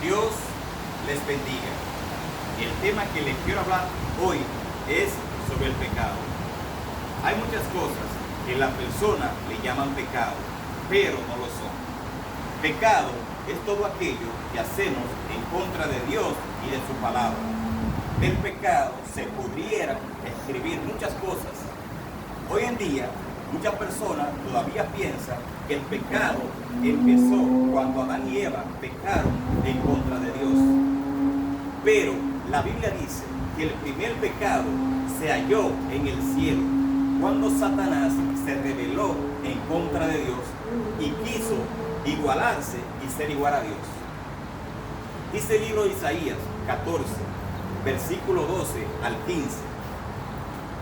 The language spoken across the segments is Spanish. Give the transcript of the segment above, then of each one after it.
Dios les bendiga. El tema que les quiero hablar hoy es sobre el pecado. Hay muchas cosas que la persona le llaman pecado, pero no lo son. Pecado es todo aquello que hacemos en contra de Dios y de su palabra. Del pecado se pudieran escribir muchas cosas. Hoy en día, muchas personas todavía piensan que el pecado empezó cuando Adán y Eva pecaron en contra de Dios. Pero la Biblia dice que el primer pecado se halló en el cielo, cuando Satanás se rebeló en contra de Dios y quiso igualarse y ser igual a Dios. Dice el libro de Isaías 14, versículo 12 al 15.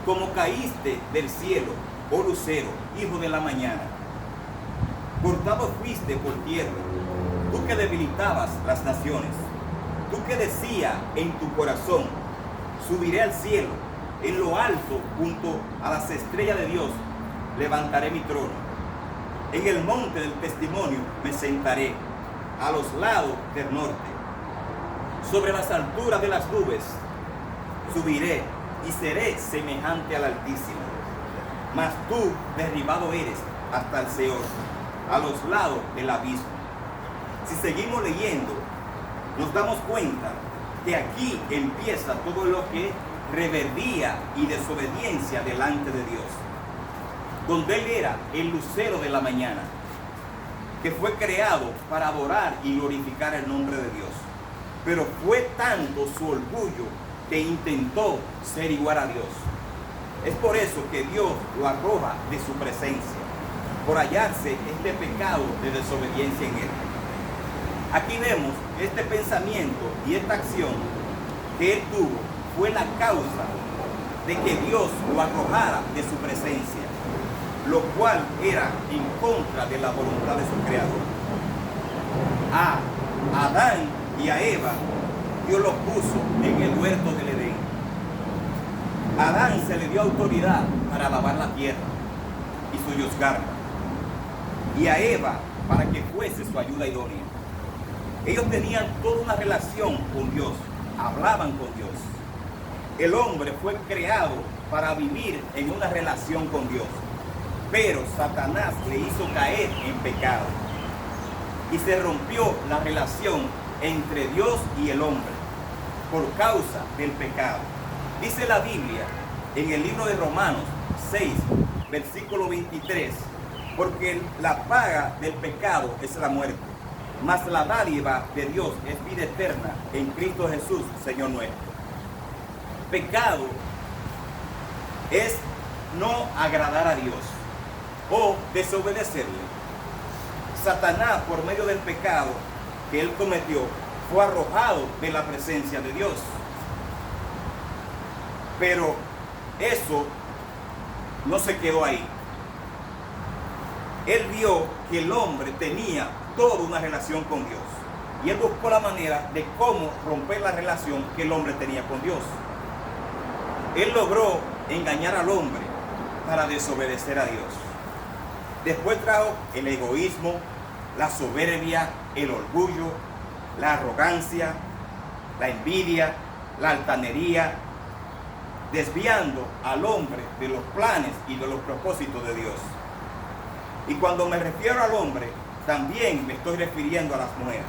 Como caíste del cielo, oh lucero, hijo de la mañana, cortado fuiste por tierra, tú que debilitabas las naciones, tú que decías en tu corazón, subiré al cielo, en lo alto, junto a las estrellas de Dios, levantaré mi trono. En el monte del testimonio me sentaré, a los lados del norte. Sobre las alturas de las nubes subiré y seré semejante al Altísimo. Mas tú derribado eres hasta el Seol, a los lados del abismo. Si seguimos leyendo, nos damos cuenta que aquí empieza todo lo que es rebeldía y desobediencia delante de Dios. Donde Él era el lucero de la mañana, que fue creado para adorar y glorificar el nombre de Dios. Pero fue tanto su orgullo que intentó ser igual a Dios. Es por eso que Dios lo arroja de su presencia, por hallarse este pecado de desobediencia en Él. Aquí vemos este pensamiento y esta acción que Él tuvo fue la causa de que Dios lo arrojara de su presencia, lo cual era en contra de la voluntad de su Creador. A Adán y a Eva, Dios los puso en el huerto del Edén. A Adán se le dio autoridad para lavar la tierra y sollozgarla, y a Eva para que fuese su ayuda idónea. Ellos tenían toda una relación con Dios, hablaban con Dios. El hombre fue creado para vivir en una relación con Dios, pero Satanás le hizo caer en pecado y se rompió la relación entre Dios y el hombre por causa del pecado. Dice la Biblia en el libro de Romanos 6, versículo 23, porque la paga del pecado es la muerte, mas la dádiva de Dios es vida eterna en Cristo Jesús, Señor nuestro. Pecado es no agradar a Dios o desobedecerle. Satanás, por medio del pecado que él cometió, fue arrojado de la presencia de Dios. Pero eso no se quedó ahí. Él vio que el hombre tenía toda una relación con Dios, y él buscó la manera de cómo romper la relación que el hombre tenía con Dios. Él logró engañar al hombre para desobedecer a Dios. Después trajo el egoísmo, la soberbia, el orgullo, la arrogancia, la envidia, la altanería, desviando al hombre de los planes y de los propósitos de Dios. Y cuando me refiero al hombre, también me estoy refiriendo a las mujeres,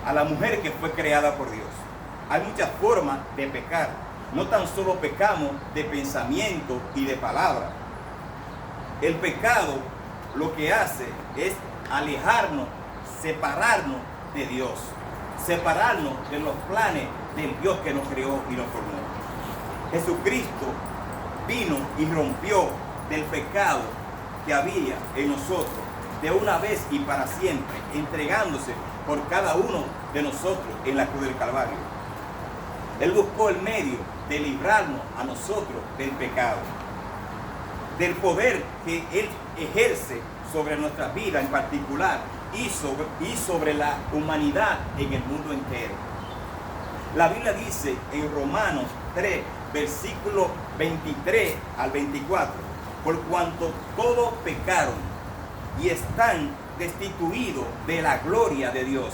a la mujer que fue creada por Dios. Hay muchas formas de pecar. No tan solo pecamos de pensamiento y de palabra. El pecado lo que hace es alejarnos, separarnos de Dios, separarnos de los planes del Dios que nos creó y nos formó. Jesucristo vino y rompió del pecado que había en nosotros de una vez y para siempre, entregándose por cada uno de nosotros en la cruz del Calvario. Él buscó el medio de librarnos a nosotros del pecado, del poder que Él ejerce sobre nuestra vida en particular y sobre la humanidad en el mundo entero. La Biblia dice en Romanos 3, versículo 23 al 24, por cuanto todos pecaron y están destituidos de la gloria de Dios,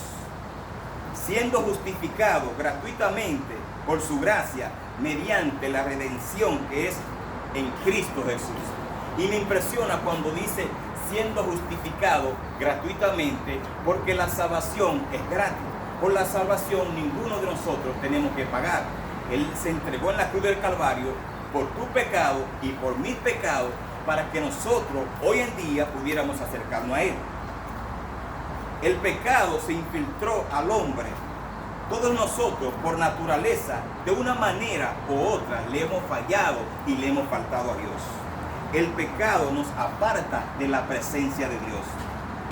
siendo justificado gratuitamente por su gracia mediante la redención que es en Cristo Jesús. Y me impresiona cuando dice siendo justificado gratuitamente, porque la salvación es gratis. Por la salvación ninguno de nosotros tenemos que pagar. Él se entregó en la cruz del Calvario por tu pecado y por mis pecados, para que nosotros hoy en día pudiéramos acercarnos a Él. El pecado se infiltró al hombre. Todos nosotros, por naturaleza, de una manera u otra, le hemos fallado y le hemos faltado a Dios. El pecado nos aparta de la presencia de Dios.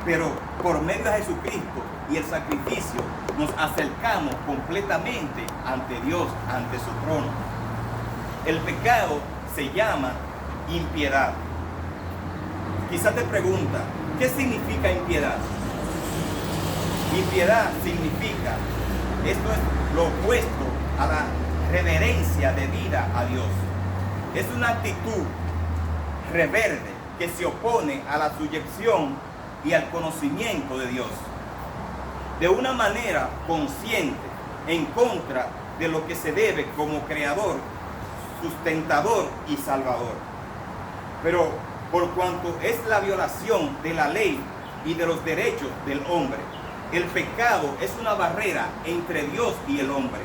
Pero por medio de Jesucristo y el sacrificio, nos acercamos completamente ante Dios, ante su trono. El pecado se llama impiedad. Quizás te pregunta, ¿qué significa impiedad? Impiedad significa, esto es lo opuesto a la reverencia debida a Dios. Es una actitud rebelde que se opone a la sujeción y al conocimiento de Dios. De una manera consciente, en contra de lo que se debe como creador, sustentador y salvador. Pero por cuanto es la violación de la ley y de los derechos del hombre, el pecado es una barrera entre Dios y el hombre.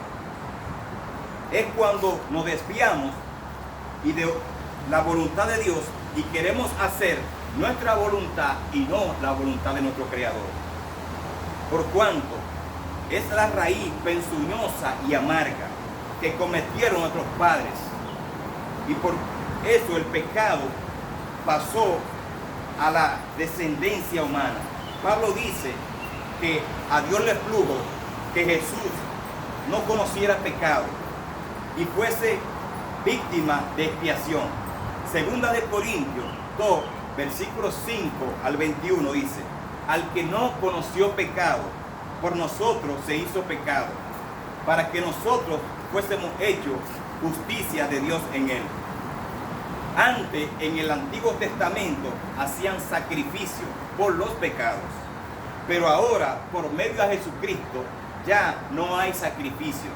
Es cuando nos desviamos y de la voluntad de Dios y queremos hacer nuestra voluntad y no la voluntad de nuestro Creador. Por cuanto es la raíz pezuñosa y amarga que cometieron nuestros padres. Y por eso el pecado pasó a la descendencia humana. Pablo dice que a Dios le plugo que Jesús no conociera pecado y fuese víctima de expiación. Segunda de Corintios 2, versículos 5 al 21 dice: al que no conoció pecado, por nosotros se hizo pecado, para que nosotros fuésemos hechos justicia de Dios en él. Antes, en el Antiguo Testamento, hacían sacrificio por los pecados. Pero ahora, por medio de Jesucristo, ya no hay sacrificios.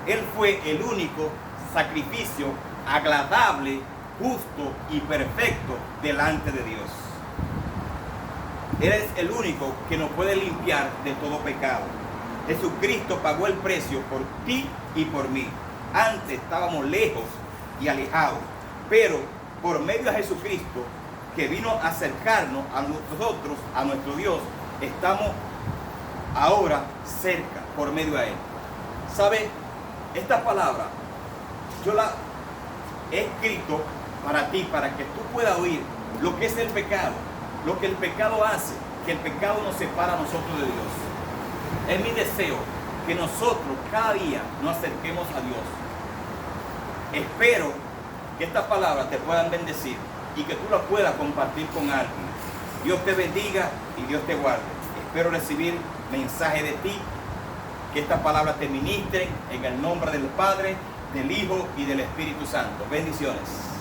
Él fue el único sacrificio agradable, justo y perfecto delante de Dios. Él es el único que nos puede limpiar de todo pecado. Jesucristo pagó el precio por ti y por mí. Antes estábamos lejos y alejados, pero por medio de Jesucristo, que vino a acercarnos a nosotros, a nuestro Dios, estamos ahora cerca por medio de Él. ¿Sabe? Esta palabra yo la he escrito para ti, para que tú puedas oír lo que es el pecado, lo que el pecado hace, que el pecado nos separa a nosotros de Dios. Es mi deseo que nosotros cada día nos acerquemos a Dios. Espero que estas palabras te puedan bendecir y que tú las puedas compartir con alguien. Dios te bendiga y Dios te guarde. Espero recibir mensaje de ti, que estas palabras te ministren en el nombre del Padre, del Hijo y del Espíritu Santo. Bendiciones.